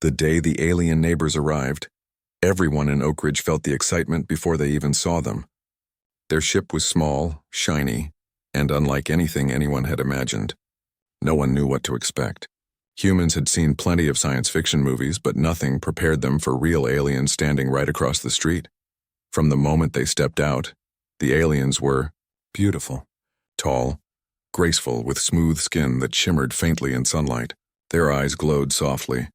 The day the alien neighbors arrived, everyone in Oak Ridge felt the excitement before they even saw them. Their ship was small, shiny, and unlike anything anyone had imagined. No one knew what to expect. Humans had seen plenty of science fiction movies, but nothing prepared them for real aliens standing right across the street. From the moment they stepped out, the aliens were beautiful, tall, graceful, with smooth skin that shimmered faintly in sunlight. Their eyes glowed softly,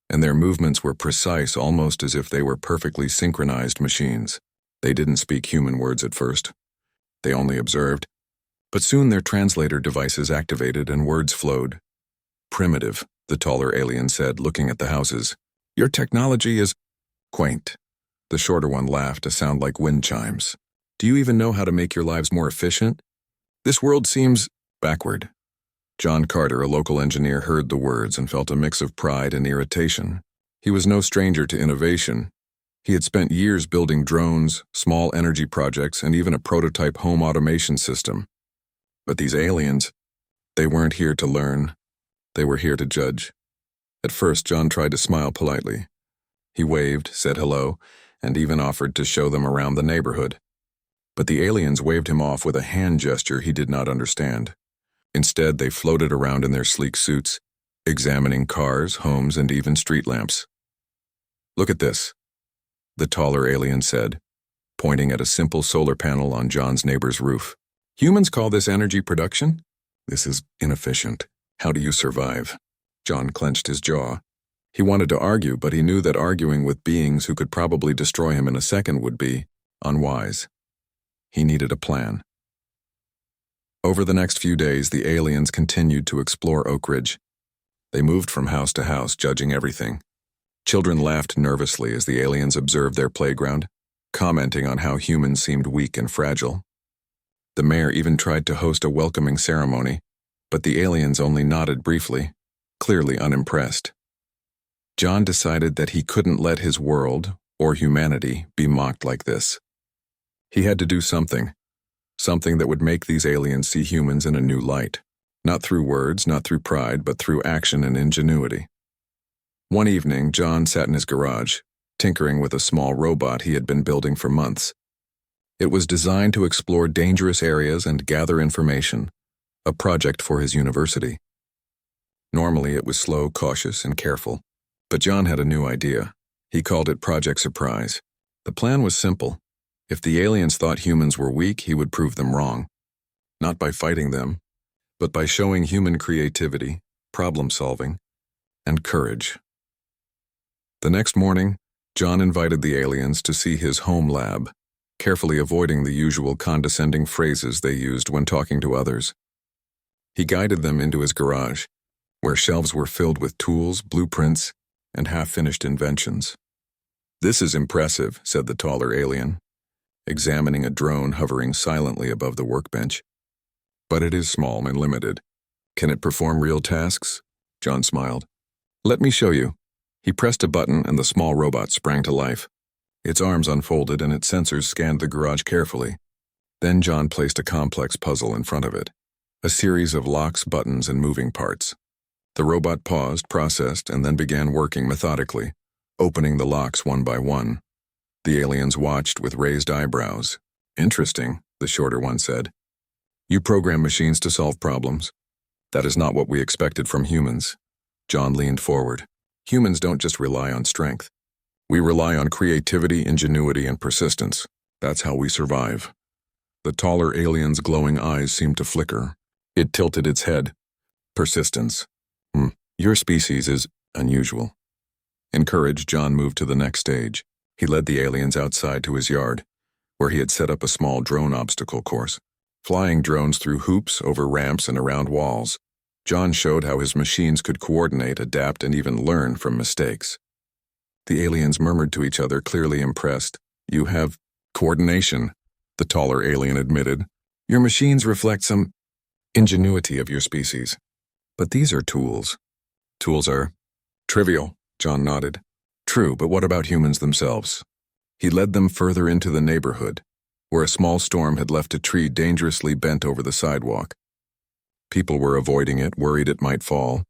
and their movements were precise, almost as if they were perfectly synchronized machines. They didn't speak human words at first. They only observed. But soon their translator devices activated and words flowed. "Primitive," the taller alien said, looking at the houses. "Your technology is quaint." The shorter one laughed, a sound like wind chimes. "Do you even know how to make your lives more efficient? This world seems backward." John Carter, a local engineer, heard the words and felt a mix of pride and irritation. He was no stranger to innovation. He had spent years building drones, small energy projects, and even a prototype home automation system. But these aliens, they weren't here to learn. They were here to judge. At first, John tried to smile politely. He waved, said hello, and even offered to show them around the neighborhood. But the aliens waved him off with a hand gesture he did not understand. Instead, they floated around in their sleek suits, examining cars, homes, and even street lamps. "Look at this," the taller alien said, pointing at a simple solar panel on John's neighbor's roof. "Humans call this energy production? This is inefficient. How do you survive?" John clenched his jaw. He wanted to argue, but he knew that arguing with beings who could probably destroy him in a second would be unwise. He needed a plan. Over the next few days, the aliens continued to explore Oak Ridge. They moved from house to house, judging everything. Children laughed nervously as the aliens observed their playground, commenting on how humans seemed weak and fragile. The mayor even tried to host a welcoming ceremony, but the aliens only nodded briefly, clearly unimpressed. John decided that he couldn't let his world, or humanity, be mocked like this. He had to do something that would make these aliens see humans in a new light. Not through words, not through pride, but through action and ingenuity. One evening, John sat in his garage, tinkering with a small robot he had been building for months. It was designed to explore dangerous areas and gather information, a project for his university. Normally, it was slow, cautious, and careful. But John had a new idea. He called it Project Surprise. The plan was simple. If the aliens thought humans were weak, he would prove them wrong. Not by fighting them, but by showing human creativity, problem-solving, and courage. The next morning, John invited the aliens to see his home lab, carefully avoiding the usual condescending phrases they used when talking to others. He guided them into his garage, where shelves were filled with tools, blueprints, and half-finished inventions. "This is impressive," said the taller alien, examining a drone hovering silently above the workbench. "But it is small and limited. Can it perform real tasks?" John smiled. "Let me show you." He pressed a button and the small robot sprang to life. Its arms unfolded and its sensors scanned the garage carefully. Then John placed a complex puzzle in front of it, a series of locks, buttons, and moving parts. The robot paused, processed, and then began working methodically, opening the locks one by one. The aliens watched with raised eyebrows. "Interesting," the shorter one said. "You program machines to solve problems. That is not what we expected from humans." John leaned forward. "Humans don't just rely on strength. We rely on creativity, ingenuity, and persistence. That's how we survive." The taller alien's glowing eyes seemed to flicker. It tilted its head. "Persistence. Your species is unusual." Encouraged, John moved to the next stage. He led the aliens outside to his yard, where he had set up a small drone obstacle course, flying drones through hoops, over ramps, and around walls. John showed how his machines could coordinate, adapt, and even learn from mistakes. The aliens murmured to each other, clearly impressed. "You have coordination," the taller alien admitted. "Your machines reflect some ingenuity of your species. But these are tools." "Tools are trivial," John nodded. "True, but what about humans themselves?" He led them further into the neighborhood, where a small storm had left a tree dangerously bent over the sidewalk. People were avoiding it, worried it might fall.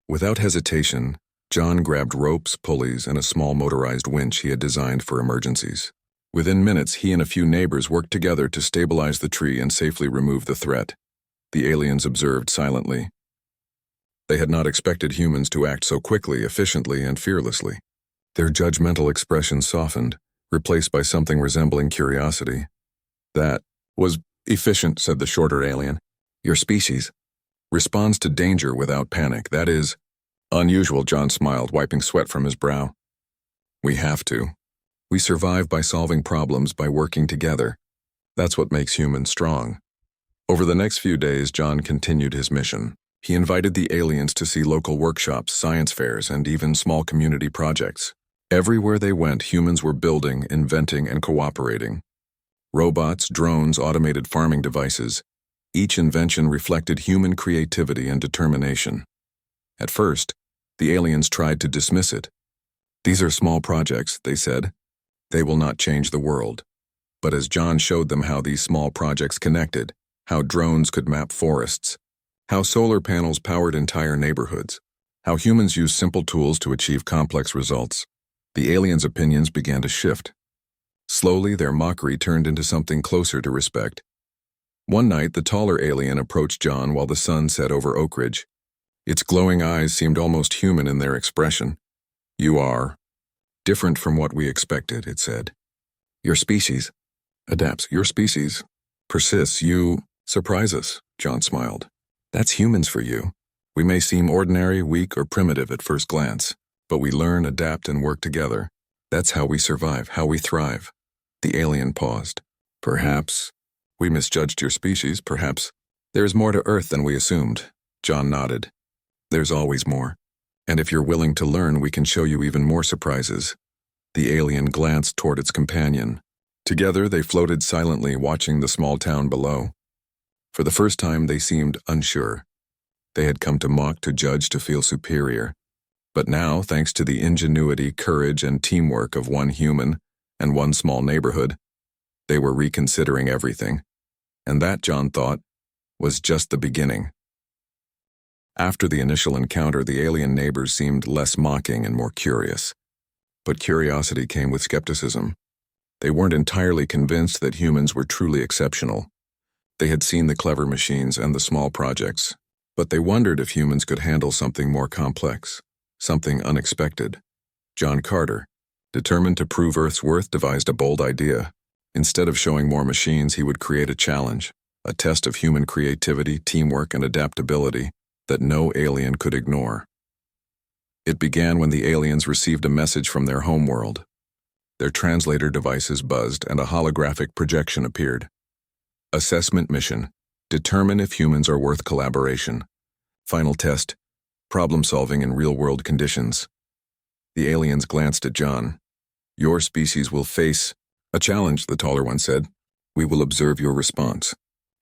Without hesitation, John grabbed ropes, pulleys, and a small motorized winch he had designed for emergencies. Within minutes, he and a few neighbors worked together to stabilize the tree and safely remove the threat. The aliens observed silently. They had not expected humans to act so quickly, efficiently, and fearlessly. Their judgmental expressions softened, replaced by something resembling curiosity. "That was efficient," said the shorter alien. "Your species responds to danger without panic. That is unusual," John smiled, wiping sweat from his brow. "We have to. We survive by solving problems, by working together. That's what makes humans strong." Over the next few days, John continued his mission. He invited the aliens to see local workshops, science fairs, and even small community projects. Everywhere they went, humans were building, inventing, and cooperating. Robots, drones, automated farming devices. Each invention reflected human creativity and determination. At first, the aliens tried to dismiss it. "These are small projects," they said. "They will not change the world." But as John showed them how these small projects connected, how drones could map forests, how solar panels powered entire neighborhoods, how humans use simple tools to achieve complex results, the aliens' opinions began to shift. Slowly, their mockery turned into something closer to respect. One night, the taller alien approached John while the sun set over Oak Ridge. Its glowing eyes seemed almost human in their expression. "You are different from what we expected," it said. "Your species adapts. Your species persists. You surprise us," John smiled. "That's humans for you. We may seem ordinary, weak, or primitive at first glance, but we learn, adapt, and work together. That's how we survive, how we thrive." The alien paused. "Perhaps we misjudged your species, perhaps there's more to Earth than we assumed." John nodded. "There's always more. And if you're willing to learn, we can show you even more surprises." The alien glanced toward its companion. Together, they floated silently, watching the small town below. For the first time, they seemed unsure. They had come to mock, to judge, to feel superior. But now, thanks to the ingenuity, courage, and teamwork of one human and one small neighborhood, they were reconsidering everything. And that, John thought, was just the beginning. After the initial encounter, the alien neighbors seemed less mocking and more curious. But curiosity came with skepticism. They weren't entirely convinced that humans were truly exceptional. They had seen the clever machines and the small projects, but they wondered if humans could handle something more complex, something unexpected. John Carter, determined to prove Earth's worth, devised a bold idea. Instead of showing more machines, he would create a challenge, a test of human creativity, teamwork, and adaptability that no alien could ignore. It began when the aliens received a message from their homeworld. Their translator devices buzzed and a holographic projection appeared. Assessment mission: determine if humans are worth collaboration. Final test: problem solving in real-world conditions. The aliens glanced at John. "Your species will face a challenge," the taller one said. "We will observe your response.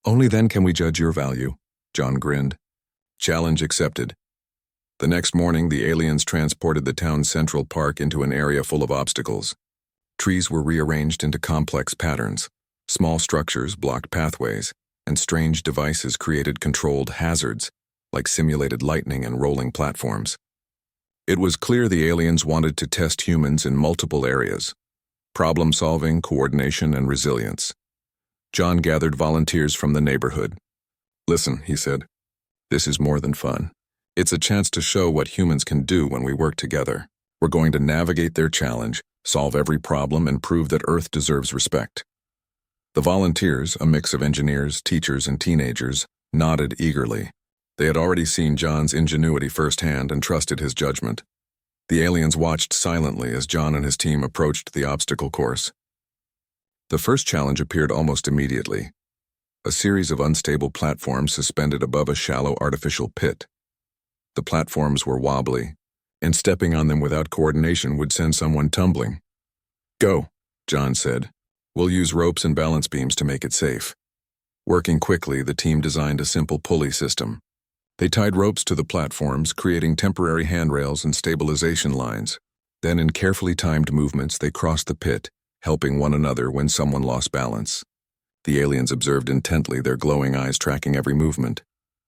Only then can we judge your value." John grinned. Challenge accepted. The next morning, the aliens transported the town's central park into an area full of obstacles. Trees were rearranged into complex patterns. Small structures blocked pathways, and strange devices created controlled hazards, like simulated lightning and rolling platforms. It was clear the aliens wanted to test humans in multiple areas: problem-solving, coordination, and resilience. John gathered volunteers from the neighborhood. "Listen," he said, "this is more than fun. It's a chance to show what humans can do when we work together. We're going to navigate their challenge, solve every problem, and prove that Earth deserves respect." The volunteers, a mix of engineers, teachers, and teenagers, nodded eagerly. They had already seen John's ingenuity firsthand and trusted his judgment. The aliens watched silently as John and his team approached the obstacle course. The first challenge appeared almost immediately: a series of unstable platforms suspended above a shallow artificial pit. The platforms were wobbly, and stepping on them without coordination would send someone tumbling. "Go," John said. "We'll use ropes and balance beams to make it safe." Working quickly, the team designed a simple pulley system. They tied ropes to the platforms, creating temporary handrails and stabilization lines. Then, in carefully timed movements, they crossed the pit, helping one another when someone lost balance. The aliens observed intently, their glowing eyes tracking every movement.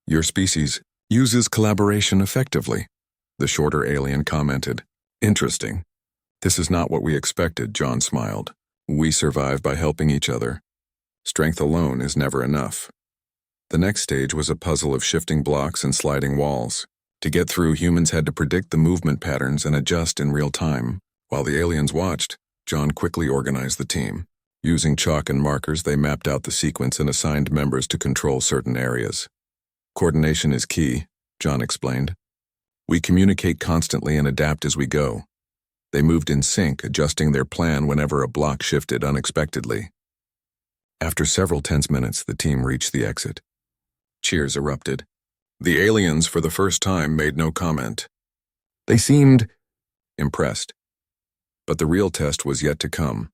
"Your species uses collaboration effectively. the shorter alien commented. Interesting. This is not what we expected, John smiled. We survive by helping each other. Strength alone is never enough. The next stage was a puzzle of shifting blocks and sliding walls. To get through, humans had to predict the movement patterns and adjust in real time. While the aliens watched, John quickly organized the team. Using chalk and markers, they mapped out the sequence and assigned members to control certain areas. Coordination is key, John explained. We communicate constantly and adapt as we go. They moved in sync, adjusting their plan whenever a block shifted unexpectedly. After several tense minutes, the team reached the exit. Cheers erupted. The aliens, for the first time, made no comment. They seemed impressed. But the real test was yet to come.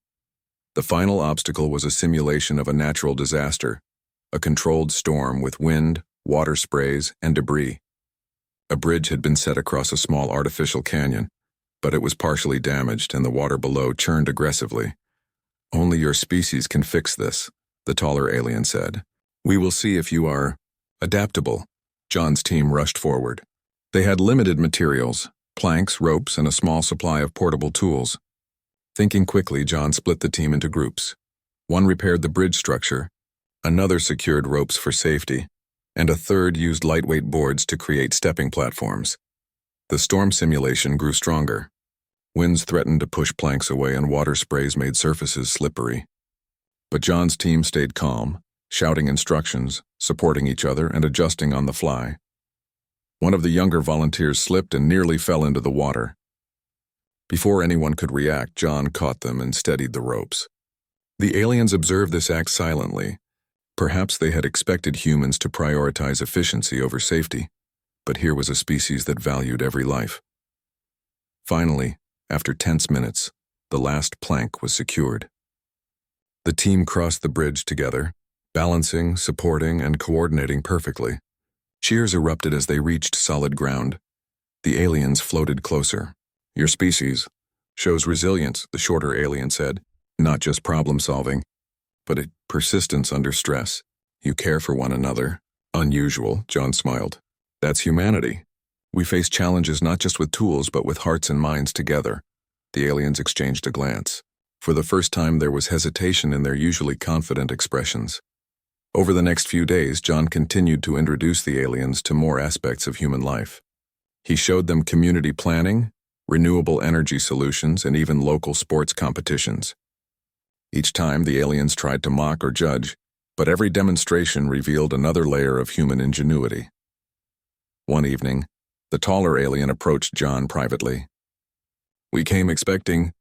The final obstacle was a simulation of a natural disaster, a controlled storm with wind, water sprays, and debris. A bridge had been set across a small artificial canyon, but it was partially damaged and the water below churned aggressively. Only your species can fix this, the taller alien said. We will see if you are adaptable. John's team rushed forward. They had limited materials, planks, ropes, and a small supply of portable tools. Thinking quickly, John split the team into groups. One repaired the bridge structure, another secured ropes for safety, and a third used lightweight boards to create stepping platforms. The storm simulation grew stronger. Winds threatened to push planks away and water sprays made surfaces slippery. But John's team stayed calm, shouting instructions, supporting each other, and adjusting on the fly. One of the younger volunteers slipped and nearly fell into the water. Before anyone could react, John caught them and steadied the ropes. The aliens observed this act silently. Perhaps they had expected humans to prioritize efficiency over safety, but here was a species that valued every life. Finally, after tense minutes, the last plank was secured. The team crossed the bridge together, balancing, supporting, and coordinating perfectly. Cheers erupted as they reached solid ground. The aliens floated closer. Your species shows resilience, the shorter alien said. Not just problem-solving, but a persistence under stress. You care for one another. Unusual, John smiled. That's humanity. We face challenges not just with tools, but with hearts and minds together. The aliens exchanged a glance. For the first time, there was hesitation in their usually confident expressions. Over the next few days, John continued to introduce the aliens to more aspects of human life. He showed them community planning, renewable energy solutions, and even local sports competitions. Each time, the aliens tried to mock or judge, but every demonstration revealed another layer of human ingenuity. One evening, the taller alien approached John privately. We came expecting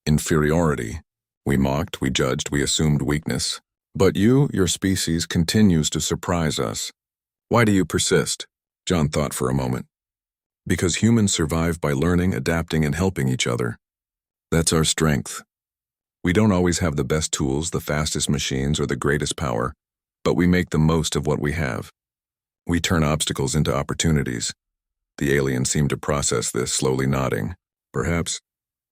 inferiority. We mocked, we judged, we assumed weakness. But you, your species, continues to surprise us. Why do you persist? John thought for a moment. Because humans survive by learning, adapting, and helping each other. That's our strength. We don't always have the best tools, the fastest machines, or the greatest power, but we make the most of what we have. We turn obstacles into opportunities. The alien seemed to process this, slowly nodding. Perhaps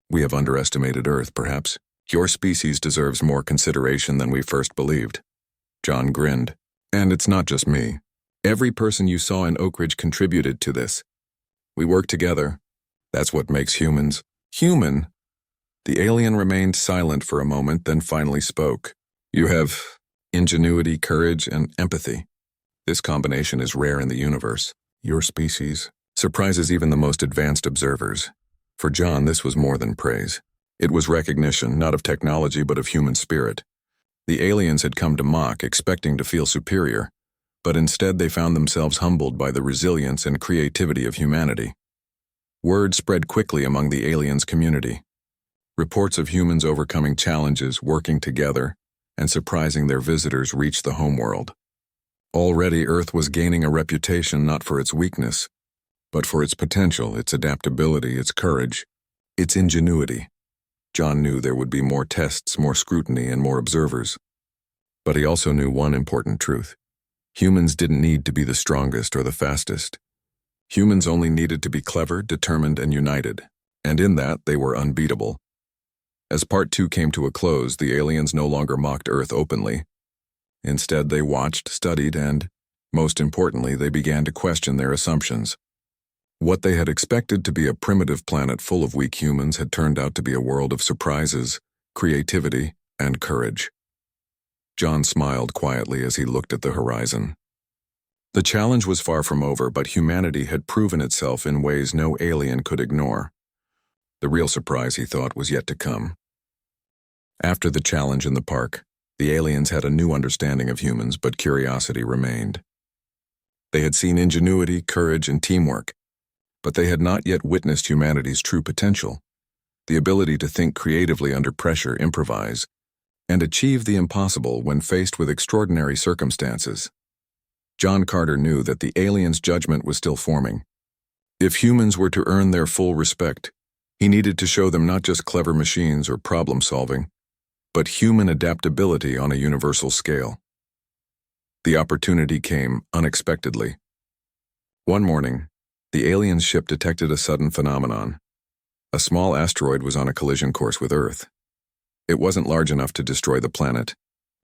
we have underestimated Earth, perhaps. Your species deserves more consideration than we first believed. John grinned. And it's not just me. Every person you saw in Oak Ridge contributed to this. We work together. That's what makes humans human. The alien remained silent for a moment, then finally spoke. You have ingenuity, courage, and empathy. This combination is rare in the universe. Your species surprises even the most advanced observers. For John, this was more than praise. It was recognition, not of technology, but of human spirit. The aliens had come to mock, expecting to feel superior, but instead they found themselves humbled by the resilience and creativity of humanity. Word spread quickly among the aliens' community. Reports of humans overcoming challenges, working together, and surprising their visitors reached the homeworld. Already, Earth was gaining a reputation not for its weakness, but for its potential, its adaptability, its courage, its ingenuity. John knew there would be more tests, more scrutiny, and more observers. But he also knew one important truth. Humans didn't need to be the strongest or the fastest. Humans only needed to be clever, determined, and united, and in that they were unbeatable. As Part 2 came to a close, the aliens no longer mocked Earth openly. Instead, they watched, studied, and, most importantly, they began to question their assumptions. What they had expected to be a primitive planet full of weak humans had turned out to be a world of surprises, creativity, and courage. John smiled quietly as he looked at the horizon. The challenge was far from over, but humanity had proven itself in ways no alien could ignore. The real surprise, he thought, was yet to come. After the challenge in the park, the aliens had a new understanding of humans, but curiosity remained. They had seen ingenuity, courage, and teamwork, but they had not yet witnessed humanity's true potential, the ability to think creatively under pressure, improvise, and achieve the impossible when faced with extraordinary circumstances. John Carter knew that the aliens' judgment was still forming. If humans were to earn their full respect, he needed to show them not just clever machines or problem-solving, but human adaptability on a universal scale. The opportunity came unexpectedly. One morning, the aliens' ship detected a sudden phenomenon. A small asteroid was on a collision course with Earth. It wasn't large enough to destroy the planet,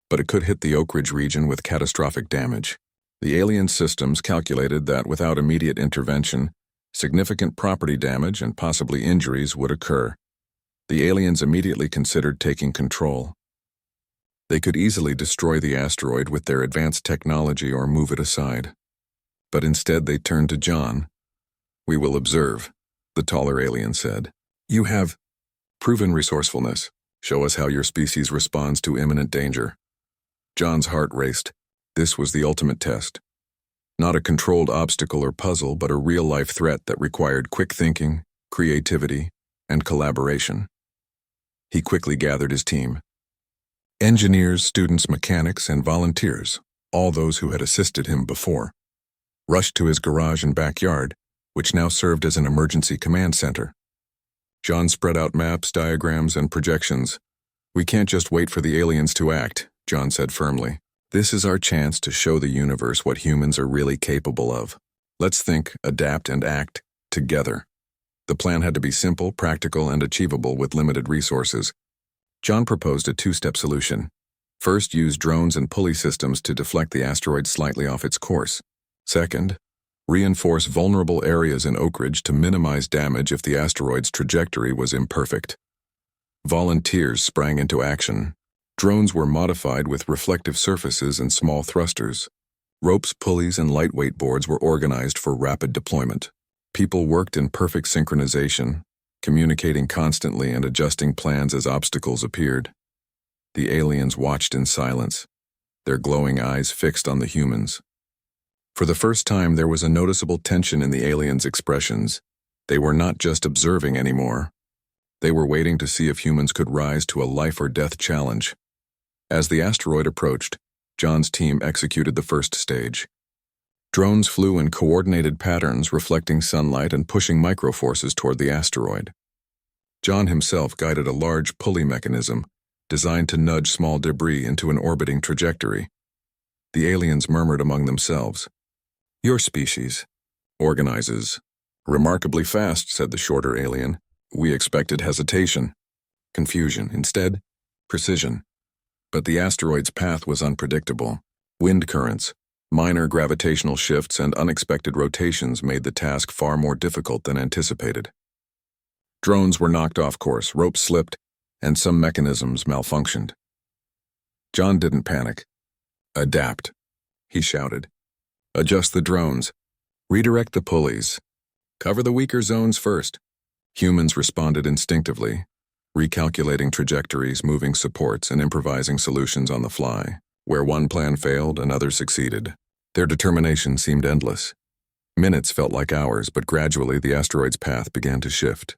but it could hit the Oak Ridge region with catastrophic damage. The alien systems calculated that without immediate intervention, significant property damage and possibly injuries would occur. The aliens immediately considered taking control. They could easily destroy the asteroid with their advanced technology or move it aside. But instead they turned to John. "We will observe," the taller alien said. "You have proven resourcefulness. Show us how your species responds to imminent danger." John's heart raced. This was the ultimate test. Not a controlled obstacle or puzzle, but a real-life threat that required quick thinking, creativity, and collaboration. He quickly gathered his team. Engineers, students, mechanics, and volunteers, all those who had assisted him before, rushed to his garage and backyard, which now served as an emergency command center. John spread out maps, diagrams, and projections. "We can't just wait for the aliens to act," John said firmly. "This is our chance to show the universe what humans are really capable of. Let's think, adapt, and act together." The plan had to be simple, practical, and achievable with limited resources. John proposed a two-step solution. First, use drones and pulley systems to deflect the asteroid slightly off its course. Second, reinforce vulnerable areas in Oak Ridge to minimize damage if the asteroid's trajectory was imperfect. Volunteers sprang into action. Drones were modified with reflective surfaces and small thrusters. Ropes, pulleys, and lightweight boards were organized for rapid deployment. People worked in perfect synchronization, communicating constantly and adjusting plans as obstacles appeared. The aliens watched in silence, their glowing eyes fixed on the humans. For the first time, there was a noticeable tension in the aliens' expressions. They were not just observing anymore. They were waiting to see if humans could rise to a life-or-death challenge. As the asteroid approached, John's team executed the first stage. Drones flew in coordinated patterns, reflecting sunlight and pushing microforces toward the asteroid. John himself guided a large pulley mechanism designed to nudge small debris into an orbiting trajectory. The aliens murmured among themselves. "Your species organizes remarkably fast," said the shorter alien. "We expected hesitation, confusion. Instead, precision." But the asteroid's path was unpredictable. Wind currents, minor gravitational shifts, and unexpected rotations made the task far more difficult than anticipated. Drones were knocked off course, ropes slipped, and some mechanisms malfunctioned. John didn't panic. "Adapt," he shouted. "Adjust the drones. Redirect the pulleys. Cover the weaker zones first." Humans responded instinctively, recalculating trajectories, moving supports, and improvising solutions on the fly. Where one plan failed, another succeeded. Their determination seemed endless. Minutes felt like hours, but gradually the asteroid's path began to shift.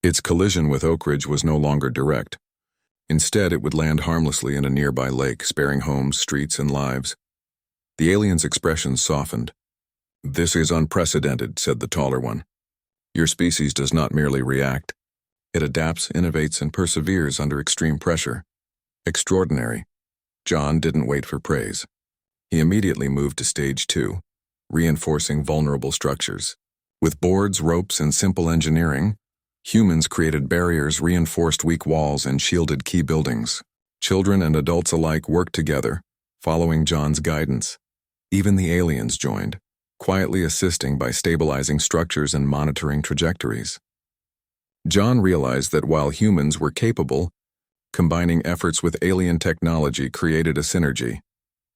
Its collision with Oak Ridge was no longer direct. Instead, it would land harmlessly in a nearby lake, sparing homes, streets, and lives. The alien's expression softened. "This is unprecedented," said the taller one. "Your species does not merely react. It adapts, innovates, and perseveres under extreme pressure. Extraordinary." John didn't wait for praise. He immediately moved to stage 2, reinforcing vulnerable structures. With boards, ropes, and simple engineering, humans created barriers, reinforced weak walls, and shielded key buildings. Children and adults alike worked together, following John's guidance. Even the aliens joined. quietly assisting by stabilizing structures and monitoring trajectories. John realized that while humans were capable, combining efforts with alien technology created a synergy,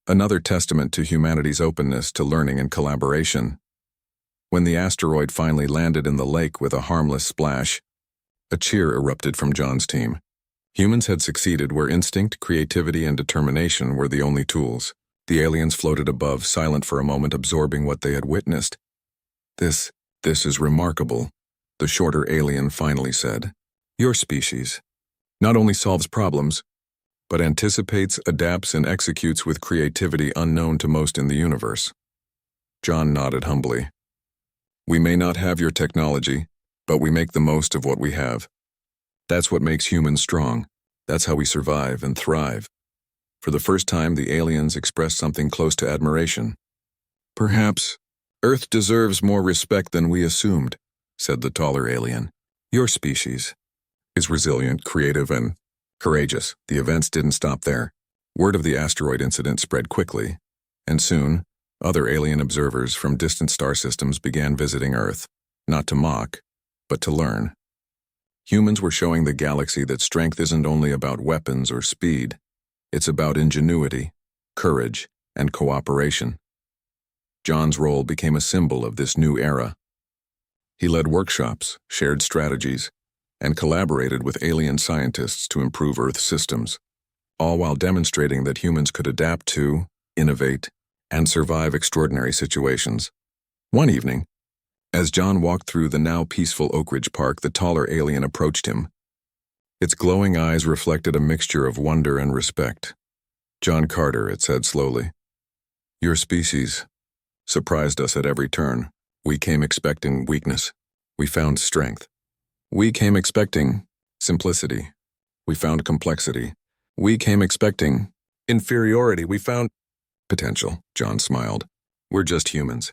another testament to humanity's openness to learning and collaboration. When the asteroid finally landed in the lake with a harmless splash, a cheer erupted from John's team. Humans had succeeded where instinct, creativity, and determination were the only tools. The aliens floated above, silent for a moment, absorbing what they had witnessed. This is remarkable, the shorter alien finally said. Your species not only solves problems, but anticipates, adapts, and executes with creativity unknown to most in the universe. John nodded humbly. We may not have your technology, but we make the most of what we have. That's what makes humans strong. That's how we survive and thrive. For the first time, the aliens expressed something close to admiration. Perhaps Earth deserves more respect than we assumed, said the taller alien. Your species is resilient, creative, and courageous. The events didn't stop there. Word of the asteroid incident spread quickly, and soon, other alien observers from distant star systems began visiting Earth, not to mock, but to learn. Humans were showing the galaxy that strength isn't only about weapons or speed. It's about ingenuity, courage, and cooperation. John's role became a symbol of this new era. He led workshops, shared strategies, and collaborated with alien scientists to improve Earth systems, all while demonstrating that humans could adapt to, innovate, and survive extraordinary situations. One evening, as John walked through the now peaceful Oak Ridge Park, the taller alien approached him. Its glowing eyes reflected a mixture of wonder and respect. John Carter, it said slowly. Your species surprised us at every turn. We came expecting weakness. We found strength. We came expecting simplicity. We found complexity. We came expecting inferiority. We found potential, John smiled. We're just humans.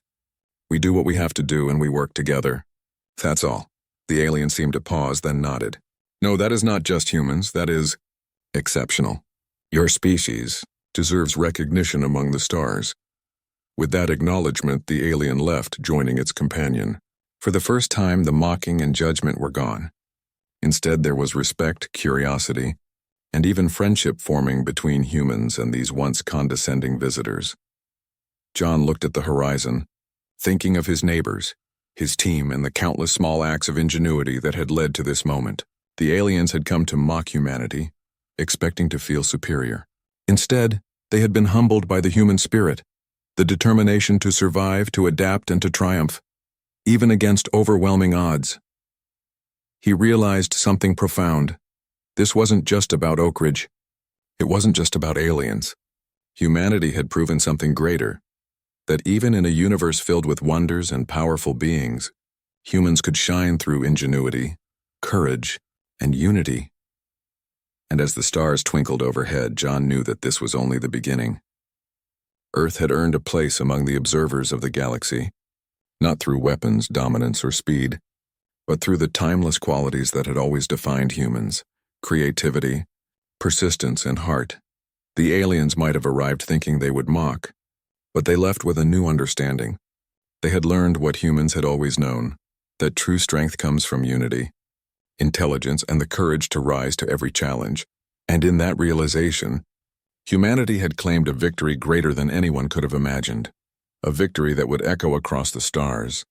We do what we have to do and we work together. That's all. The alien seemed to pause, then nodded. No, that is not just humans. That is exceptional. Your species deserves recognition among the stars. With that acknowledgement, the alien left, joining its companion. For the first time, the mocking and judgment were gone. Instead, there was respect, curiosity, and even friendship forming between humans and these once condescending visitors. John looked at the horizon, thinking of his neighbors, his team, and the countless small acts of ingenuity that had led to this moment. The aliens had come to mock humanity, expecting to feel superior. Instead, they had been humbled by the human spirit, the determination to survive, to adapt, and to triumph, even against overwhelming odds. He realized something profound. This wasn't just about Oak Ridge. It wasn't just about aliens. Humanity had proven something greater, that even in a universe filled with wonders and powerful beings, humans could shine through ingenuity, courage, and unity. And as the stars twinkled overhead, John knew that this was only the beginning. Earth had earned a place among the observers of the galaxy, not through weapons, dominance, or speed, but through the timeless qualities that had always defined humans: creativity, persistence, and heart. The aliens might have arrived thinking they would mock, but they left with a new understanding. They had learned what humans had always known, that true strength comes from unity, intelligence, and the courage to rise to every challenge. And in that realization, humanity had claimed a victory greater than anyone could have imagined, a victory that would echo across the stars,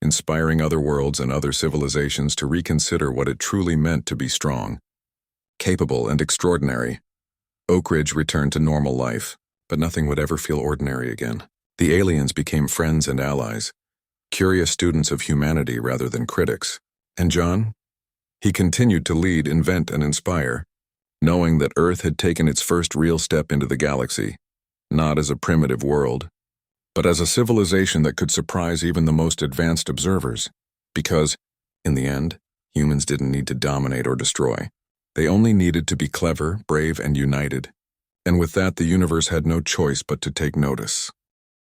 inspiring other worlds and other civilizations to reconsider what it truly meant to be strong, capable, and extraordinary. Oak Ridge returned to normal life, but nothing would ever feel ordinary again. The aliens became friends and allies, curious students of humanity rather than critics. And John? He continued to lead, invent, and inspire, knowing that Earth had taken its first real step into the galaxy, not as a primitive world, but as a civilization that could surprise even the most advanced observers. Because, in the end, humans didn't need to dominate or destroy. They only needed to be clever, brave, and united. And with that, the universe had no choice but to take notice.